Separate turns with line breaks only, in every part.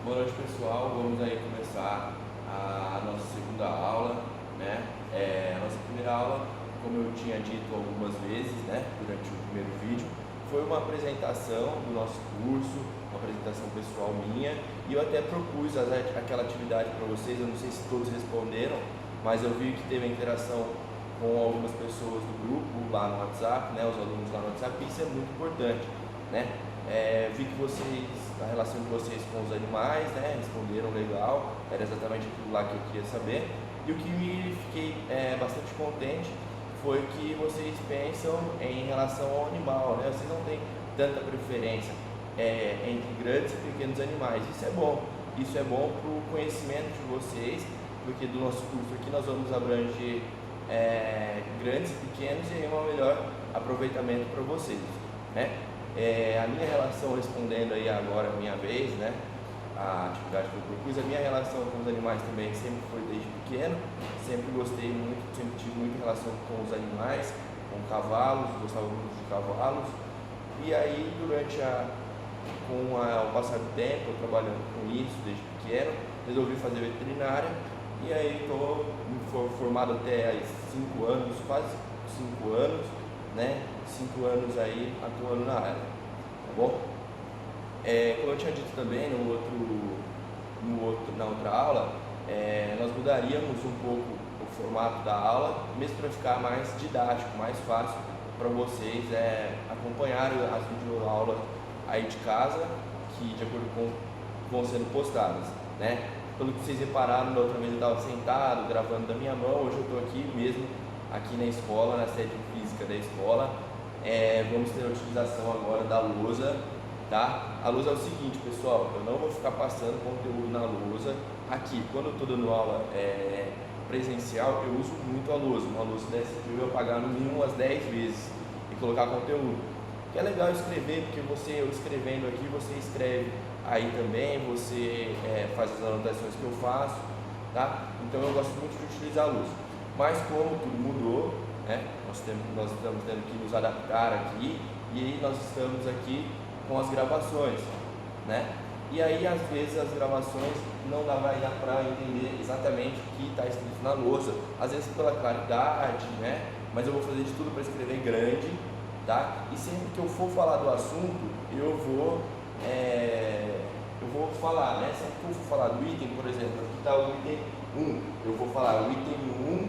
Boa noite, pessoal. Vamos aí começar a nossa segunda aula, né? A nossa primeira aula, como eu tinha dito algumas vezes, né, durante o primeiro vídeo, foi uma apresentação do nosso curso, uma apresentação pessoal minha, e eu até propus aquela atividade para vocês. Eu não sei se todos responderam, mas eu vi que teve interação com algumas pessoas do grupo lá no WhatsApp, né, os alunos lá no WhatsApp, e isso é muito importante, né? Vi que vocês, a relação de vocês com os animais, né, responderam legal, era exatamente aquilo lá que eu queria saber. E o que me fiquei bastante contente foi que vocês pensam em relação ao animal, né? Vocês não têm tanta preferência entre grandes e pequenos animais. Isso é bom para o conhecimento de vocês, porque do nosso curso aqui nós vamos abranger grandes e pequenos e aí um melhor aproveitamento para vocês, né? A minha relação, respondendo aí agora a minha vez, né, a atividade que eu propus, a minha relação com os animais também sempre foi desde pequeno, sempre gostei muito, sempre tive muita relação com os animais, com cavalos, gostava muito de cavalos, e aí o passar do tempo, eu trabalhando com isso desde pequeno, resolvi fazer veterinária, e aí estou formado até aí 5 anos, quase 5 anos, né? 5 anos aí atuando na área, tá bom? Como eu tinha dito também na outra aula, nós mudaríamos um pouco o formato da aula, mesmo para ficar mais didático, mais fácil para vocês acompanharem as videoaulas aí de casa, que de acordo com vão sendo postadas, né? Pelo que vocês repararam, da outra vez eu estava sentado, gravando da minha mão, hoje eu estou aqui mesmo, aqui na escola, na sede física da escola. Vamos ter a utilização agora da lousa, tá? A lousa é o seguinte, pessoal, eu não vou ficar passando conteúdo na lousa aqui. Quando eu estou dando aula presencial, eu uso muito a lousa. Uma lousa dessa aqui eu vou apagar no mínimo umas 10 vezes e colocar conteúdo. Que é legal escrever, porque eu escrevendo aqui, você escreve aí também, você faz as anotações que eu faço, tá? Então eu gosto muito de utilizar a lousa. Mas como tudo mudou, né, nós estamos tendo que nos adaptar aqui, e aí nós estamos aqui com as gravações, né? E aí às vezes as gravações não vai dar para entender exatamente o que está escrito na lousa, às vezes pela claridade, né? Mas eu vou fazer de tudo para escrever grande, tá? E sempre que eu for falar do assunto, eu vou falar, né? Sempre que eu for falar do item, por exemplo, aqui está o item 1, eu vou falar o item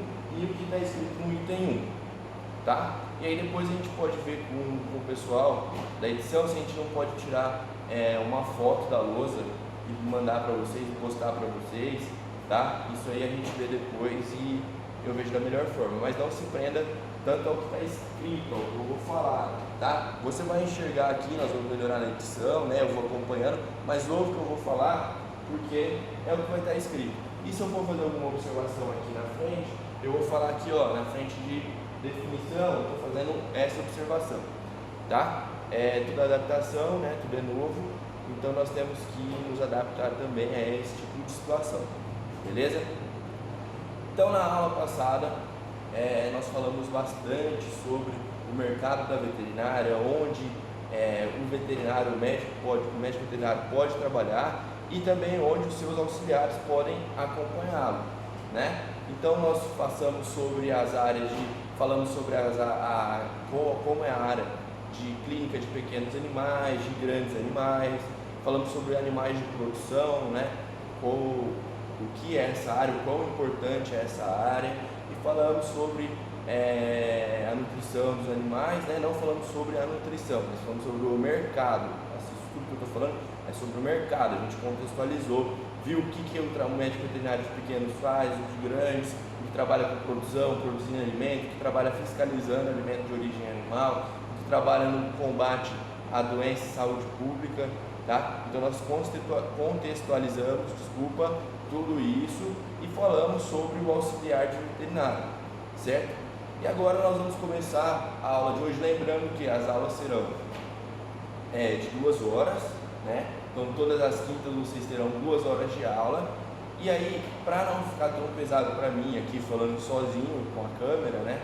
1 e o que está escrito no item 1, tá? E aí depois a gente pode ver com o pessoal da edição se a gente não pode tirar uma foto da lousa e mandar para vocês, postar para vocês, tá? Isso aí a gente vê depois e eu vejo da melhor forma, mas não se prenda tanto ao que está escrito, ao que eu vou falar, tá? Você vai enxergar aqui, nós vamos melhorar na edição, né? Eu vou acompanhando, mas ouve o que eu vou falar, porque é o que vai estar escrito. E se eu for fazer alguma observação aqui na frente, eu vou falar aqui, ó, na frente de definição, eu estou fazendo essa observação, tá? Tudo adaptação, né? Tudo é novo, então nós temos que nos adaptar também a esse tipo de situação, beleza? Então na aula passada nós falamos bastante sobre o mercado da veterinária, onde o médico veterinário pode trabalhar e também onde os seus auxiliares podem acompanhá-lo, né? Então nós falamos sobre como é a área de clínica de pequenos animais, de grandes animais, falamos sobre animais de produção, né? O que é essa área, o quão importante é essa área, e falamos sobre a nutrição dos animais, né? Não falamos sobre a nutrição, mas falamos sobre o mercado. Tudo que eu estou falando é sobre o mercado, a gente contextualizou, viu o que o médico veterinário de pequenos faz, o de grandes, o que trabalha com produção, produzindo alimento, o que trabalha fiscalizando alimento de origem animal, o que trabalha no combate à doença e saúde pública, tá? Então nós contextualizamos, tudo isso e falamos sobre o auxiliar de veterinário, certo? E agora nós vamos começar a aula de hoje, lembrando que as aulas serão de 2 horas, né? Então todas as quintas vocês terão 2 horas de aula. E aí, para não ficar tão pesado para mim aqui falando sozinho com a câmera, né?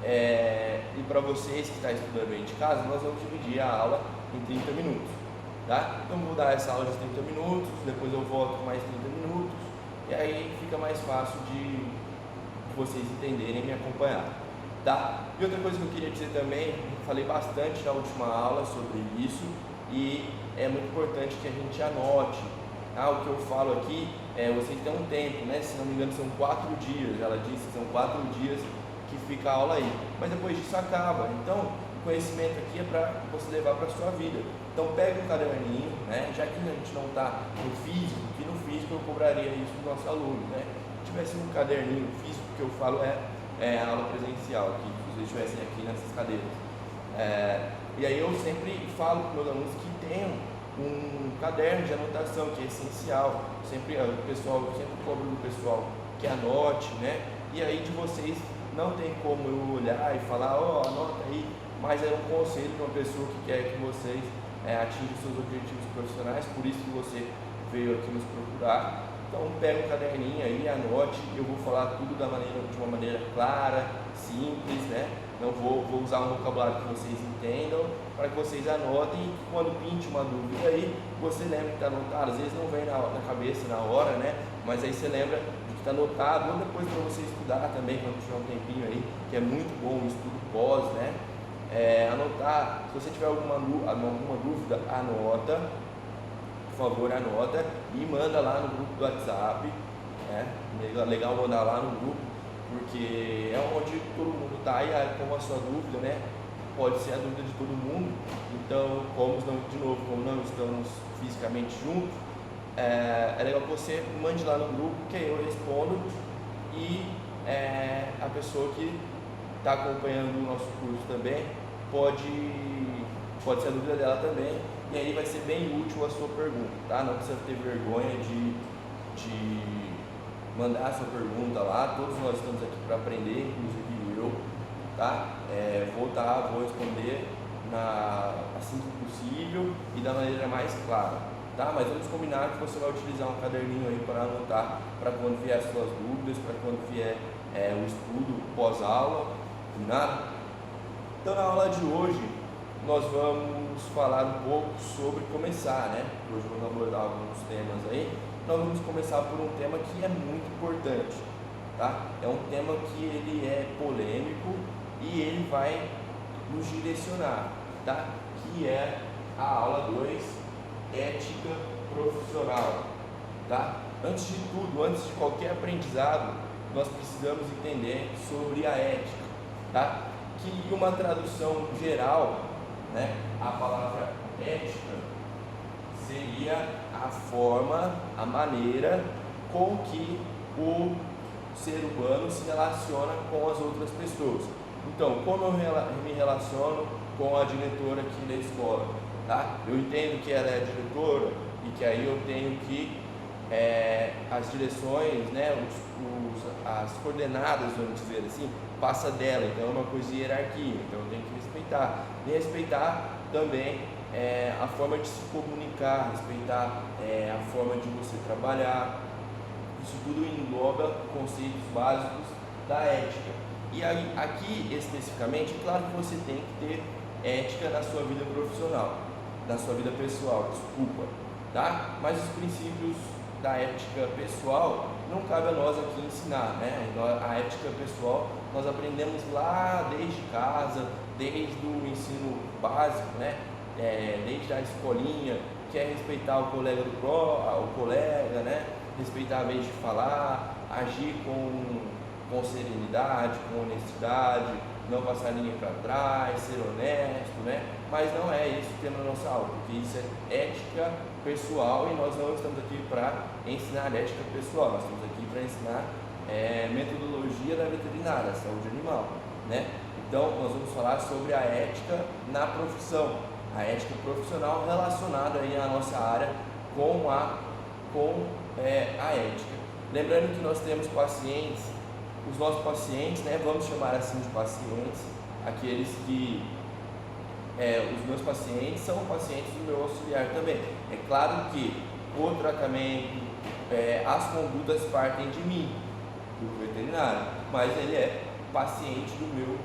E para vocês que estão estudando aí de casa, nós vamos dividir a aula em 30 minutos. tá? Então vou dar essa aula de 30 minutos, depois eu volto com mais 30 minutos, e aí fica mais fácil de vocês entenderem e me acompanhar, tá? E outra coisa que eu queria dizer também, falei bastante na última aula sobre isso, e é muito importante que a gente anote, tá? O que eu falo aqui vocês têm um tempo, né? Se não me engano são 4 dias, ela disse, são 4 dias que fica a aula aí, mas depois disso acaba. Então o conhecimento aqui é para você levar para a sua vida. Então pega um caderninho, né? Já que a gente não está no físico, que no físico eu cobraria isso do nosso aluno, né? Se tivesse um caderninho físico, que eu falo é a aula presencial, que se vocês estivessem aqui nessas cadeiras. E aí eu sempre falo para os meus alunos que tenham um caderno de anotação, que é essencial. Sempre cobro do pessoal que anote, né? E aí de vocês não tem como eu olhar e falar, anota aí, mas é um conselho para uma pessoa que quer que vocês atinjam seus objetivos profissionais, por isso que você veio aqui nos procurar. Então pega um caderninho aí, anote, eu vou falar tudo de uma maneira clara, simples, né? Não vou usar um vocabulário que vocês entendam, para que vocês anotem e quando pinte uma dúvida aí, você lembra que está anotado. Às vezes não vem na cabeça na hora, né? Mas aí você lembra de que está anotado, ou depois para você estudar também, quando tiver um tempinho aí, que é muito bom o estudo pós, né? Anotar, se você tiver alguma dúvida, anota, por favor, anota e manda lá no grupo do WhatsApp, né? Legal mandar lá no grupo, porque é onde todo mundo está e como a sua dúvida, né? Pode ser a dúvida de todo mundo. Então, como não estamos fisicamente juntos, é legal que você mande lá no grupo, que aí eu respondo e a pessoa que está acompanhando o nosso curso também pode ser a dúvida dela também, e aí vai ser bem útil a sua pergunta, tá? Não precisa ter vergonha de mandar a sua pergunta lá. Todos nós estamos aqui para aprender, inclusive eu, tá? Vou responder assim que possível e da maneira mais clara, tá? Mas vamos combinar que você vai utilizar um caderninho aí para anotar, para quando vier as suas dúvidas, para quando vier o estudo pós-aula, combinado? Então na aula de hoje nós vamos falar um pouco sobre começar, né? Hoje vamos abordar alguns temas aí. Nós vamos começar por um tema que é muito importante, tá? É um tema que ele é polêmico e ele vai nos direcionar, tá? Que é a aula 2, ética profissional, tá? Antes de tudo, antes de qualquer aprendizado, nós precisamos entender sobre a ética, tá? Que uma tradução geral, né? A palavra ética seria a forma, a maneira com que o ser humano se relaciona com as outras pessoas. Então, como eu me relaciono com a diretora aqui da escola, tá? Eu entendo que ela é a diretora e que aí eu tenho que as direções, né, as coordenadas, vamos dizer assim, passa dela, então é uma coisa de hierarquia, então eu tenho que respeitar. E respeitar também a forma de se comunicar, respeitar a forma de você trabalhar. Isso tudo engloba conceitos básicos da ética. E aí, aqui especificamente, claro que você tem que ter ética na sua vida profissional, na sua vida pessoal, desculpa, tá? Mas os princípios da ética pessoal não cabe a nós aqui ensinar, né? A ética pessoal nós aprendemos lá desde casa, desde o ensino básico, né? Desde a escolinha, que é respeitar o colega né? Respeitar a vez de falar, agir com serenidade, com honestidade, não passar ninguém para trás, ser honesto, né? Mas não é isso que tem na nossa aula, porque isso é ética pessoal e nós não estamos aqui para ensinar ética pessoal, nós estamos aqui para ensinar metodologia da veterinária, saúde animal, né? Então nós vamos falar sobre a ética na profissão, a ética profissional relacionada aí à nossa área com a ética. Lembrando que nós temos pacientes, os nossos pacientes, né, vamos chamar assim de pacientes, aqueles que os meus pacientes são pacientes do meu auxiliar também. É claro que o tratamento, as condutas partem de mim, do veterinário, mas ele é paciente do meu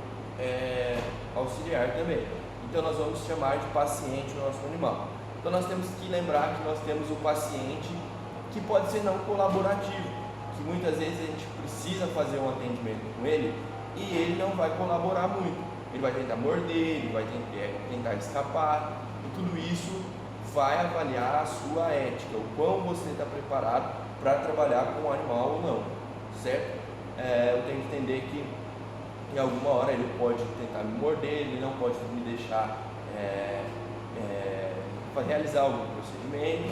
auxiliar também. Então nós vamos chamar de paciente o nosso animal. Então nós temos que lembrar que nós temos o paciente que pode ser não colaborativo, que muitas vezes a gente precisa fazer um atendimento com ele e ele não vai colaborar muito. Ele vai tentar morder, ele vai tentar escapar, e tudo isso vai avaliar a sua ética, o quão você está preparado para trabalhar com o animal ou não, certo? Eu tenho que entender que em alguma hora ele pode tentar me morder, ele não pode me deixar realizar algum procedimento,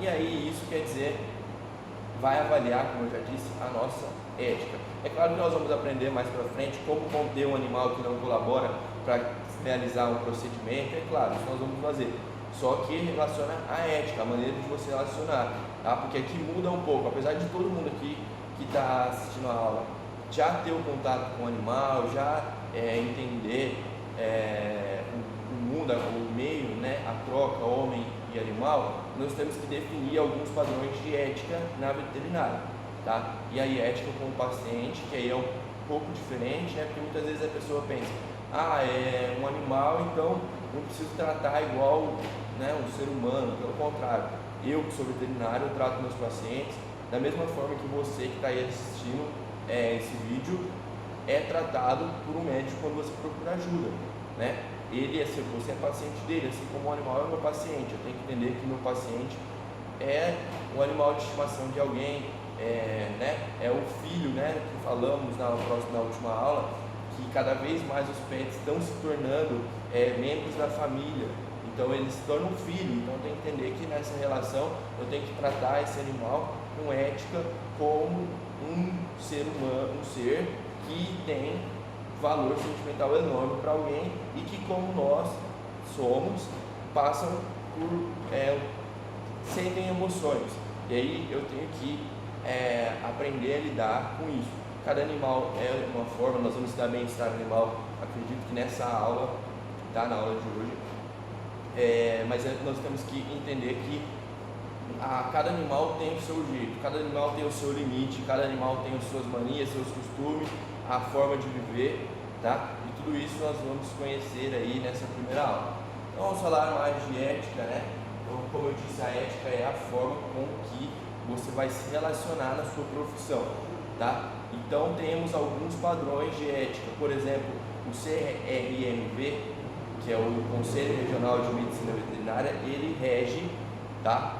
e aí isso quer dizer, vai avaliar, como eu já disse, a nossa ética. É claro que nós vamos aprender mais para frente como conter um animal que não colabora para realizar um procedimento, é claro, isso nós vamos fazer. Só que relaciona a ética, a maneira de você relacionar, tá? Porque aqui muda um pouco, apesar de todo mundo aqui que está assistindo a aula já ter o contato com o animal, já entender o mundo, o meio, né, a troca homem e animal, nós temos que definir alguns padrões de ética na veterinária, tá? E aí ética com o paciente, que aí é um pouco diferente, né? Porque muitas vezes a pessoa pensa, é um animal, então não preciso tratar igual, né, um ser humano. Pelo contrário, eu que sou veterinário, eu trato meus pacientes da mesma forma que você que está aí assistindo esse vídeo é tratado por um médico quando você procura ajuda, né? Você é paciente dele, assim como o animal é meu paciente. Eu tenho que entender que meu paciente é um animal de estimação de alguém, né? É o filho, né? Que falamos na última aula, que cada vez mais os pets estão se tornando membros da família. Então eles se tornam filho. Então eu tenho que entender que nessa relação eu tenho que tratar esse animal com ética, como um ser humano, um ser que tem valor sentimental enorme para alguém e que, como nós somos, passam por sentem emoções. E aí eu tenho que aprender a lidar com isso. Cada animal é uma forma. Nós vamos estudar bem-estar animal, acredito que nessa aula, tá? Na aula de hoje, mas nós temos que entender que cada animal tem o seu jeito, cada animal tem o seu limite, cada animal tem as suas manias, seus costumes, a forma de viver, tá? E tudo isso nós vamos conhecer aí nessa primeira aula. Então vamos falar mais de ética, né? Como eu disse, a ética é a forma com que você vai se relacionar na sua profissão, tá? Então temos alguns padrões de ética, por exemplo, o CRMV, que é o Conselho Regional de Medicina Veterinária, ele rege, tá,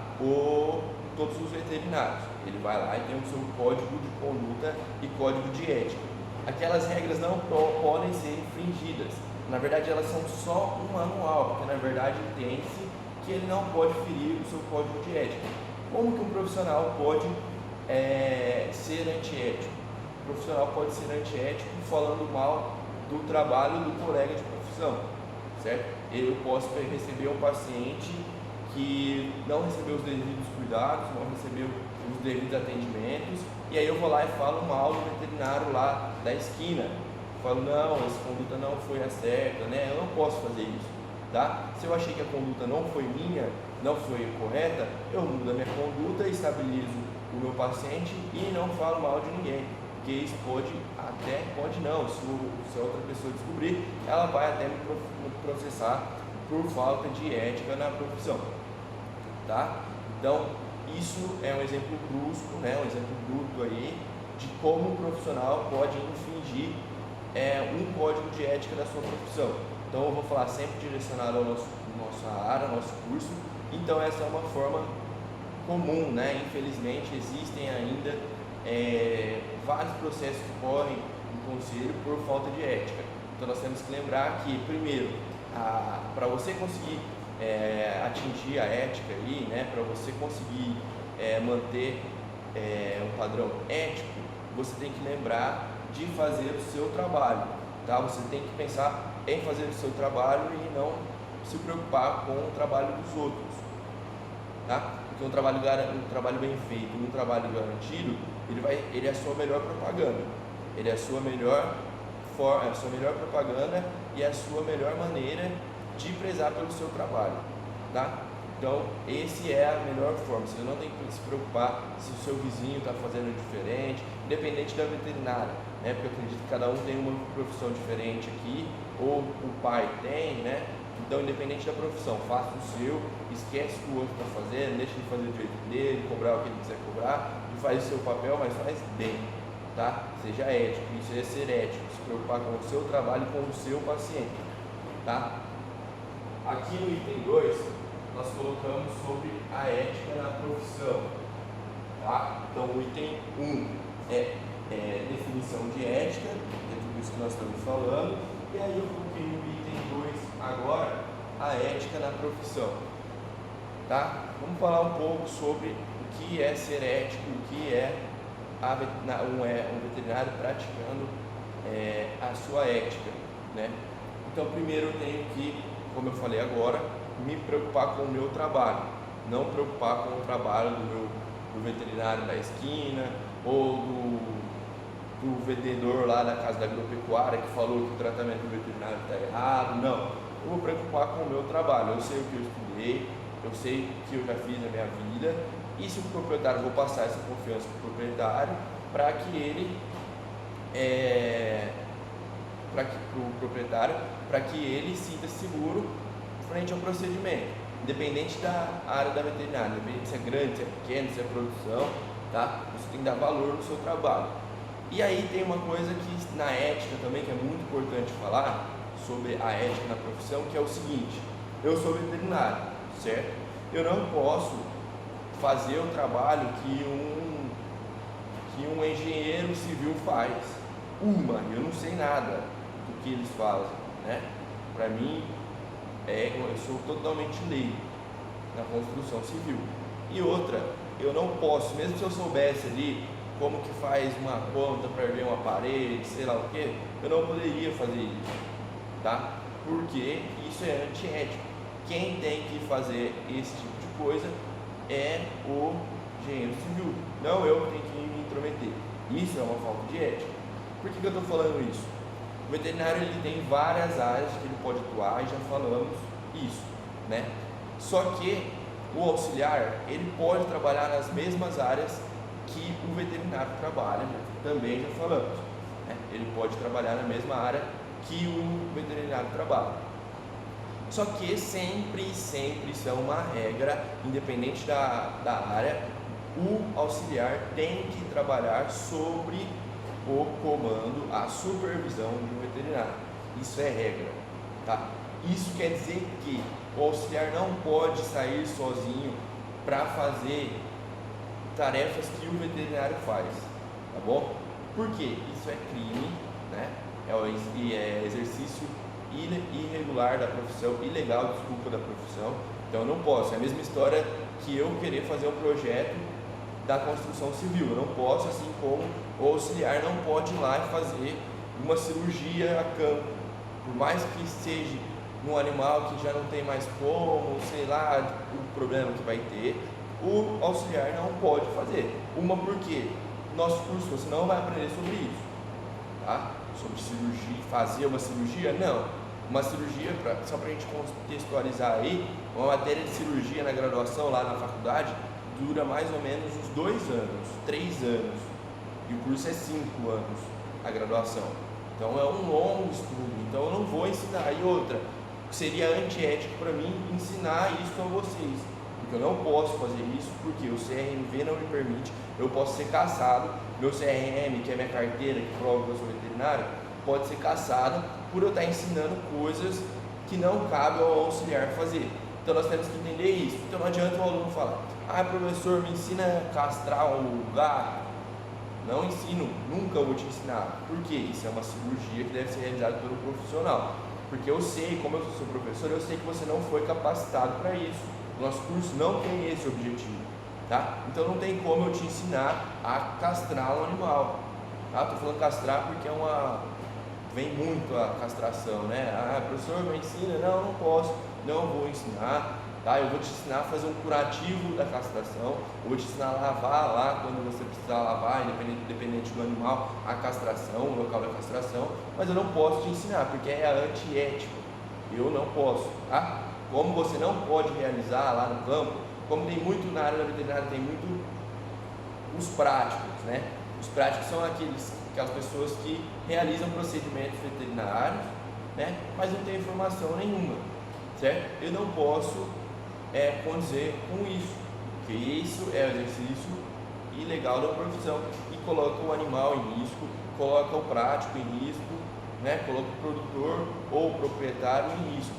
todos os veterinários. Ele vai lá e tem o seu código de conduta e código de ética. Aquelas regras não podem ser infringidas. Na verdade, elas são só um manual, porque na verdade entende-se que ele não pode ferir o seu código de ética. Como que um profissional pode ser antiético? O profissional pode ser antiético falando mal do trabalho do colega de profissão, certo? Eu posso receber um paciente que não recebeu os devidos cuidados, não recebeu os devidos atendimentos, e aí eu vou lá e falo mal do veterinário lá da esquina. Falo, não, essa conduta não foi a certa, né? Eu não posso fazer isso, tá? Se eu achei que a conduta não foi minha, não foi correta, eu mudo a minha conduta, estabilizo o meu paciente e não falo mal de ninguém. Porque isso pode não, se a outra pessoa descobrir, ela vai até me processar por falta de ética na profissão, tá? Então, isso é um exemplo brusco, né? Um exemplo bruto aí de como um profissional pode infringir um código de ética da sua profissão. Então, eu vou falar sempre direcionado ao nossa área, ao nosso curso. Então, essa é uma forma comum, né? Infelizmente, existem ainda vários processos que correm no conselho por falta de ética. Então, nós temos que lembrar que, primeiro, para você conseguir atingir a ética aí, né? Para você conseguir manter um padrão ético, você tem que lembrar de fazer o seu trabalho, tá? Você tem que pensar em fazer o seu trabalho e não se preocupar com o trabalho dos outros, tá? Porque um trabalho bem feito, um trabalho garantido, ele é a sua melhor propaganda, ele é a sua melhor forma, a sua melhor propaganda e a sua melhor maneira de prezar pelo seu trabalho, tá? Então, esse é a melhor forma. Você não tem que se preocupar se o seu vizinho está fazendo diferente, independente da veterinária, né? Porque eu acredito que cada um tem uma profissão diferente aqui, ou o pai tem, né? Então, independente da profissão, faça o seu, esquece o que o outro está fazendo, deixa ele fazer do jeito dele, cobrar o que ele quiser cobrar, e faz o seu papel, mas faz bem, tá? Seja ético, isso é ser ético, se preocupar com o seu trabalho e com o seu paciente, tá? Aqui no item 2, nós colocamos sobre a ética na profissão, tá? Então, o item 1 é definição de ética, é tudo isso que nós estamos falando, e aí eu coloquei no item 2 agora a ética na profissão, tá? Vamos falar um pouco sobre o que é ser ético, o que é um veterinário praticando a sua ética, né? Então, primeiro eu tenho que, como eu falei agora, me preocupar com o meu trabalho, não preocupar com o trabalho do veterinário da esquina ou do vendedor lá da casa da agropecuária que falou que o tratamento do veterinário está errado. Não, eu vou preocupar com o meu trabalho. Eu sei o que eu estudei, eu sei o que eu já fiz na minha vida, e se o proprietário, vou passar essa confiança para o proprietário para que ele para que ele sinta seguro frente ao procedimento, independente da área da veterinária, independente se é grande, se é pequeno, se é produção, tá? Você tem que dar valor no seu trabalho. E aí tem uma coisa que na ética também, que é muito importante falar sobre a ética na profissão, que é o seguinte: eu sou veterinário, certo? Eu não posso fazer o trabalho que um engenheiro civil faz. Eu não sei nada do que eles fazem, né? Para mim, eu sou totalmente leigo na construção civil. E outra, eu não posso, mesmo se eu soubesse ali como que faz uma conta para ver uma parede, sei lá o que, eu não poderia fazer isso, tá? Porque isso é antiético. Quem tem que fazer esse tipo de coisa é o engenheiro civil, não eu que tenho que me intrometer. Isso é uma falta de ética. Por que eu estou falando isso? O veterinário ele tem várias áreas que ele pode atuar, e já falamos isso, né? Só que o auxiliar ele pode trabalhar nas mesmas áreas que o veterinário trabalha, também já falamos, né? Ele pode trabalhar na mesma área que o veterinário trabalha. Só que sempre, isso é uma regra, independente da área, o auxiliar tem que trabalhar sobre o comando, a supervisão de um veterinário. Isso é regra, tá? Isso quer dizer que o auxiliar não pode sair sozinho para fazer tarefas que o veterinário faz, tá bom? Por quê? Isso é crime, né? É exercício irregular da profissão, ilegal, desculpa, da profissão. Então eu não posso. É a mesma história que eu querer fazer um projeto da construção civil. Eu não posso, assim como o auxiliar não pode ir lá e fazer uma cirurgia a campo, por mais que seja num animal que já não tem mais como, sei lá, o problema que vai ter, o auxiliar não pode fazer. Porque nosso curso você não vai aprender sobre isso, tá? Sobre cirurgia, fazer uma cirurgia, não. Uma cirurgia, só para a gente contextualizar aí, uma matéria de cirurgia na graduação, lá na faculdade, dura mais ou menos uns 2 anos, 3 anos, e o curso é 5 anos, a graduação. Então é um longo estudo, então eu não vou ensinar. E outra, seria antiético para mim ensinar isso a vocês, porque eu não posso fazer isso, porque o CRMV não me permite. Eu posso ser cassado, meu CRM, que é minha carteira, que prova que eu sou veterinário, pode ser cassado por eu estar ensinando coisas que não cabe ao auxiliar fazer. Então nós temos que entender isso. Então não adianta o aluno falar: professor, me ensina a castrar um gato. Não ensino, nunca vou te ensinar. Por quê? Isso é uma cirurgia que deve ser realizada pelo profissional. Porque eu sei, como eu sou professor, eu sei que você não foi capacitado para isso. O nosso curso não tem esse objetivo, tá? Então não tem como eu te ensinar a castrar um animal, tá? Estou falando castrar porque vem muito a castração, né? Professor, me ensina? Não posso, não vou ensinar, tá? Eu vou te ensinar a fazer um curativo da castração, eu vou te ensinar a lavar lá quando você precisar lavar, independente do animal, a castração, o local da castração, mas eu não posso te ensinar, porque é antiético, eu não posso, tá? Como você não pode realizar lá no campo, como tem muito na área da veterinária, tem muito os práticos, né? Os práticos são aquelas pessoas que realizam procedimentos veterinários, né? Mas não tem informação nenhuma. certo? Eu não posso condizer com isso, porque isso é um exercício ilegal da profissão e coloca o animal em risco, coloca o prático em risco, né? Coloca o produtor ou o proprietário em risco.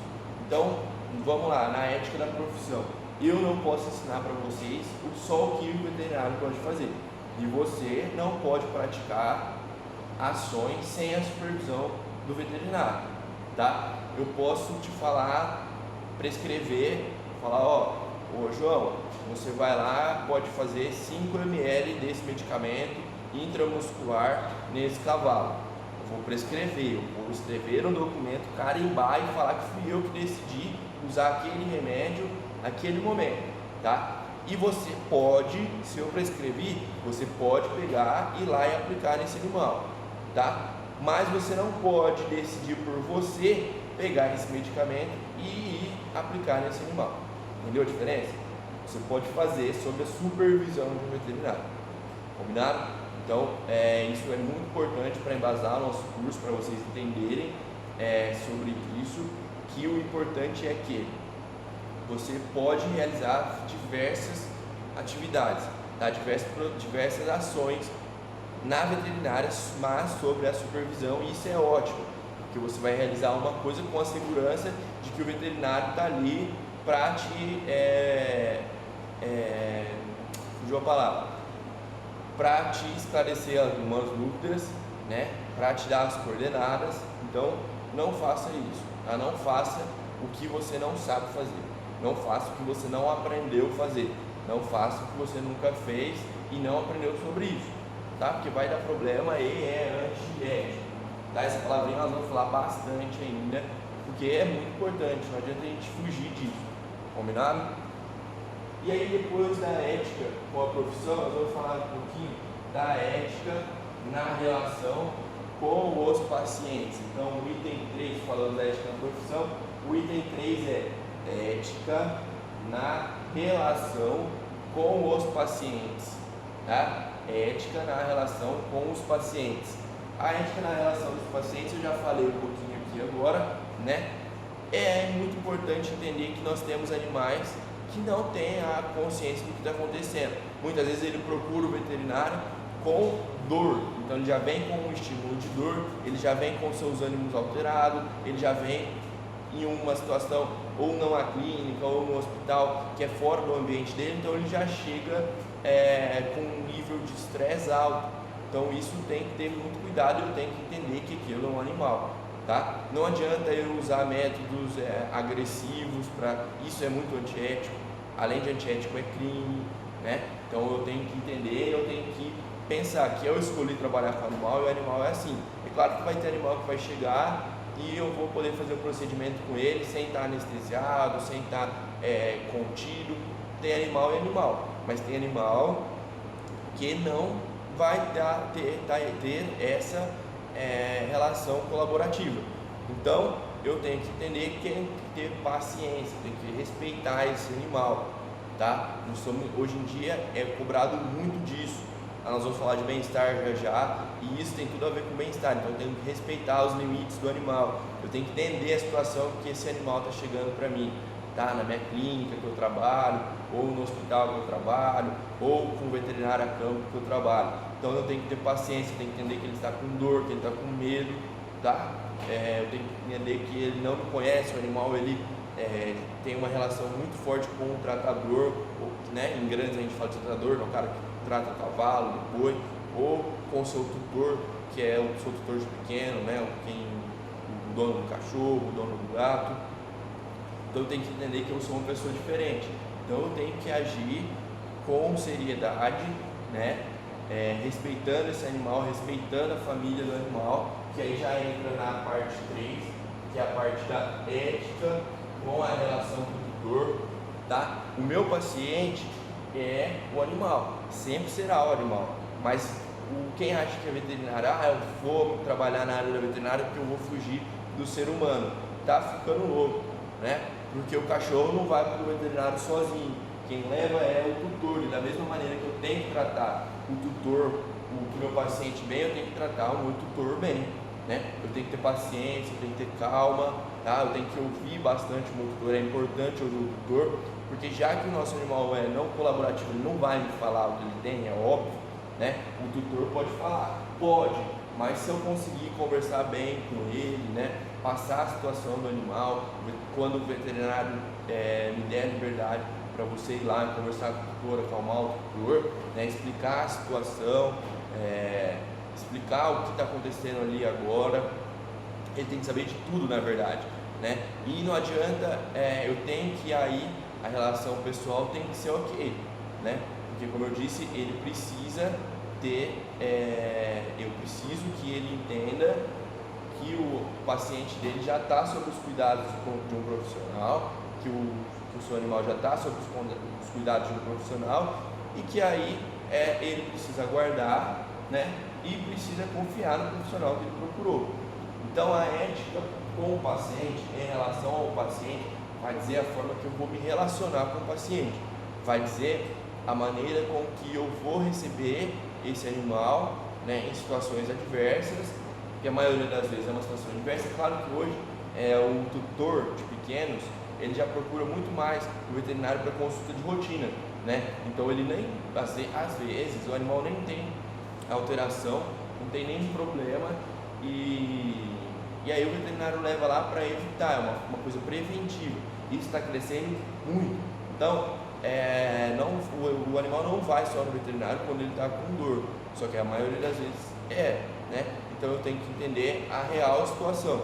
Então, vamos lá, na ética da profissão. Eu não posso ensinar para vocês só o que o veterinário pode fazer. E você não pode praticar ações sem a supervisão do veterinário, tá? Eu posso te falar, prescrever, falar, ó, João, você vai lá, pode fazer 5 ml desse medicamento intramuscular nesse cavalo. Eu vou prescrever, eu vou escrever um documento, carimbar e falar que fui eu que decidi usar aquele remédio naquele momento, tá? E você pode, se eu prescrever, você pode pegar e ir lá e aplicar nesse animal, tá? Mas você não pode decidir por você pegar esse medicamento e ir aplicar nesse animal. Entendeu a diferença? Você pode fazer sob a supervisão de um veterinário. Combinado? Então, isso é muito importante para embasar o nosso curso, para vocês entenderem sobre isso, que o importante é que você pode realizar diversas atividades, tá? diversas ações na veterinária, mas sobre a supervisão, e isso é ótimo, porque você vai realizar uma coisa com a segurança de que o veterinário está ali para te fugiu a palavra, para te esclarecer algumas dúvidas, né? Para te dar as coordenadas. Então, não faça isso, tá? Não faça o que você não sabe fazer, não faça o que você não aprendeu a fazer, não faça o que você nunca fez e não aprendeu sobre isso, tá? Porque vai dar problema e é antiético, tá? Essa palavrinha nós vamos falar bastante ainda, porque é muito importante, não adianta a gente fugir disso, combinado? E aí, depois da ética com a profissão, nós vamos falar um pouquinho da ética na relação com os pacientes. Então, o item 3, falando da ética na profissão, o item 3 é ética na relação com os pacientes, tá? Ética na relação com os pacientes. A ética na relação dos pacientes eu já falei um pouquinho aqui agora, né? É muito importante entender que nós temos animais que não têm a consciência do que está acontecendo. Muitas vezes ele procura o veterinário com dor, então ele já vem com um estímulo de dor, ele já vem com seus ânimos alterados, ele já vem em uma situação ou numa clínica ou no hospital que é fora do ambiente dele, então ele já chega com um nível de estresse alto. Então isso tem que ter muito cuidado, eu tenho que entender que aquilo é um animal, tá? Não adianta eu usar métodos agressivos, isso é muito antiético, além de antiético é crime, né? Então eu tenho que entender, eu tenho que pensar que eu escolhi trabalhar com animal e o animal é assim. É claro que vai ter animal que vai chegar e eu vou poder fazer o procedimento com ele sem estar anestesiado, sem estar contido. Tem animal e animal, mas tem animal que não vai ter essa relação colaborativa. Então eu tenho que entender que tem que ter paciência, tem que respeitar esse animal, tá? Hoje em dia é cobrado muito disso. Nós vamos falar de bem-estar já, e isso tem tudo a ver com bem-estar. Então eu tenho que respeitar os limites do animal, eu tenho que entender a situação que esse animal está chegando para mim, tá? Na minha clínica que eu trabalho, ou no hospital que eu trabalho, ou com o veterinário a campo que eu trabalho. Então eu tenho que ter paciência, eu tenho que entender que ele está com dor, que ele está com medo, tá? Eu tenho que entender que ele não me conhece, o animal ele tem uma relação muito forte com o tratador, né? Em grandes a gente fala de tratador, é o cara que trata o cavalo, o boi, ou com o seu tutor, que é o seu tutor de pequeno, né? O dono do cachorro, o dono do gato. Então eu tenho que entender que eu sou uma pessoa diferente. Então eu tenho que agir com seriedade, né? Respeitando esse animal, respeitando a família do animal, que aí já entra na parte 3, que é a parte da ética com a relação com o tutor, tá? O meu paciente é o animal, sempre será o animal, mas quem acha que é veterinário, eu vou trabalhar na área da veterinária porque eu vou fugir do ser humano, tá ficando louco, né? Porque o cachorro não vai para o veterinário sozinho, quem leva é o tutor, e da mesma maneira que eu tenho que tratar o tutor, o meu paciente bem, eu tenho que tratar o meu tutor bem, né? Eu tenho que ter paciência, eu tenho que ter calma, tá? Eu tenho que ouvir bastante o meu tutor, é importante ouvir o tutor, porque já que o nosso animal é não colaborativo, ele não vai me falar o que ele tem, é óbvio, né? O tutor pode falar, pode, mas se eu conseguir conversar bem com ele, né? Passar a situação do animal, quando o veterinário me der liberdade para você ir lá conversar com o tutor, acalmar o tutor, né? Explicar a situação, explicar o que está acontecendo ali agora. Ele tem que saber de tudo, na verdade, né? E não adianta, eu tenho que aí a relação pessoal tem que ser ok, né? Porque como eu disse, ele precisa ter, eu preciso que ele entenda que o paciente dele já está sob os cuidados de um profissional, que o seu animal já está sob os cuidados de um profissional, e que aí ele precisa aguardar, né? E precisa confiar no profissional que ele procurou. Então a ética com o paciente, em relação ao paciente, vai dizer a forma que eu vou me relacionar com o paciente, vai dizer a maneira com que eu vou receber esse animal, né, em situações adversas, que a maioria das vezes é uma situação adversa. Claro que hoje o tutor de pequenos, ele já procura muito mais o veterinário para consulta de rotina, né? Então ele nem, às vezes, o animal nem tem alteração, não tem nenhum problema, e aí o veterinário leva lá para evitar, é uma coisa preventiva. Isso está crescendo muito. Então, o animal não vai só no veterinário quando ele está com dor, só que a maioria das vezes né? Então eu tenho que entender a real situação.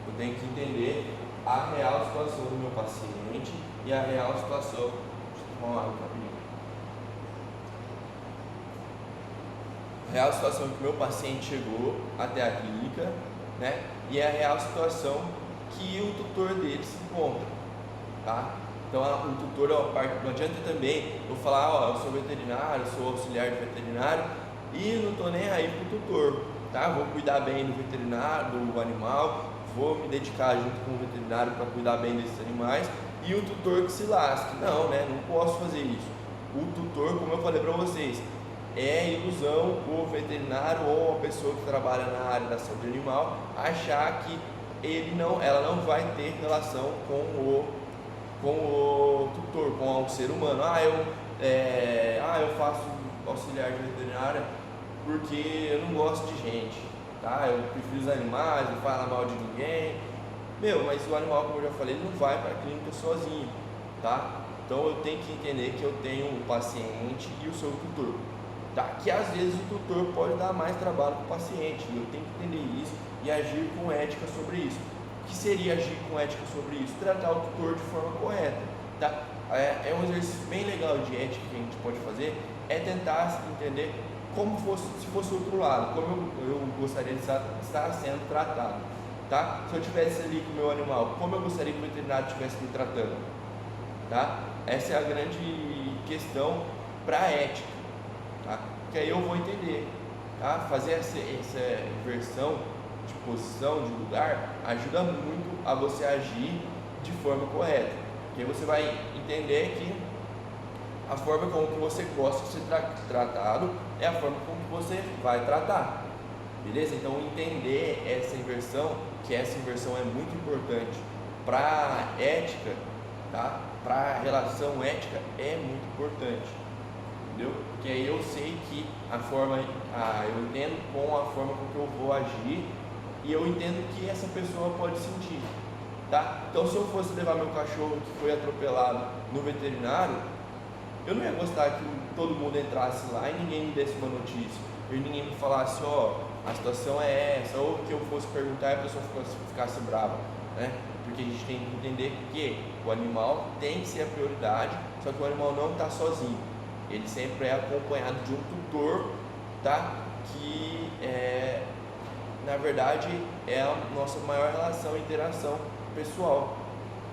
Eu tenho que entender a real situação do meu paciente e a real situação. Deixa eu tomar uma água rapidinho. A real situação que o meu paciente chegou até a clínica, né? E a real situação que o tutor dele se encontra, tá? Então o tutor é uma parte. Não adianta também eu falar, eu sou veterinário, sou auxiliar de veterinário e não estou nem aí pro tutor, tá? Vou cuidar bem do veterinário, do animal, vou me dedicar junto com o veterinário para cuidar bem desses animais, e o tutor que se lasque. Não, né? Não posso fazer isso. O tutor, como eu falei para vocês, é ilusão o veterinário ou a pessoa que trabalha na área da saúde animal achar que ela não vai ter relação com o tutor, com o ser humano. Eu faço auxiliar de veterinária porque eu não gosto de gente, tá? Eu prefiro os animais, não falo mal de ninguém. Mas o animal, como eu já falei, ele não vai para a clínica sozinho, tá? Então eu tenho que entender que eu tenho o paciente e o seu tutor, tá? Que às vezes o tutor pode dar mais trabalho para o paciente, e eu tenho que entender isso e agir com ética sobre isso. O que seria agir com ética sobre isso? Tratar o tutor de forma correta, tá? É um exercício bem legal de ética que a gente pode fazer, é tentar entender como se fosse o outro lado, como eu gostaria de estar sendo tratado, tá? Se eu estivesse ali com o meu animal, como eu gostaria que o veterinário estivesse me tratando, tá? Essa é a grande questão para a ética, tá? Que aí eu vou entender, tá? Fazer essa inversão de posição, de lugar, ajuda muito a você agir de forma correta, porque você vai entender que a forma como que você gosta de ser tratado é a forma como que você vai tratar, beleza? Então entender essa inversão, que essa inversão é muito importante para a ética, tá? Para a relação ética é muito importante, entendeu? Porque aí eu sei que eu entendo com a forma com que eu vou agir, e eu entendo que essa pessoa pode sentir, tá? Então se eu fosse levar meu cachorro que foi atropelado no veterinário, eu não ia gostar que todo mundo entrasse lá e ninguém me desse uma notícia, e ninguém me falasse, a situação é essa, ou que eu fosse perguntar e a pessoa ficasse brava, né? Porque a gente tem que entender que o animal tem que ser a prioridade, só que o animal não está sozinho, ele sempre é acompanhado de um tutor, tá? Que na verdade é a nossa maior relação e interação pessoal,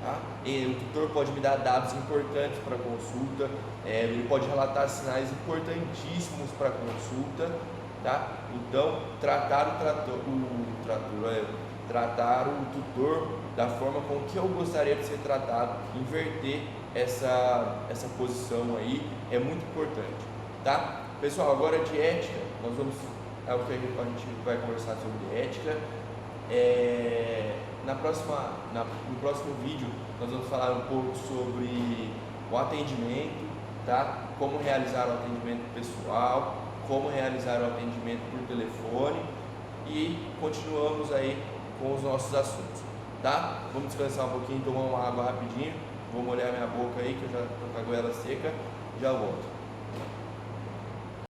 tá? E o tutor pode me dar dados importantes para a consulta, ele pode relatar sinais importantíssimos para a consulta, tá? Então tratar o tutor da forma com que eu gostaria de ser tratado, inverter essa posição aí é muito importante, tá? Pessoal, agora de ética, nós vamos é o que a gente vai conversar sobre ética. No próximo vídeo nós vamos falar um pouco sobre o atendimento, tá? Como realizar o atendimento pessoal, como realizar o atendimento por telefone e continuamos aí com os nossos assuntos, tá? Vamos descansar um pouquinho, tomar uma água rapidinho, vou molhar minha boca aí que eu já tô com a goela seca, já volto.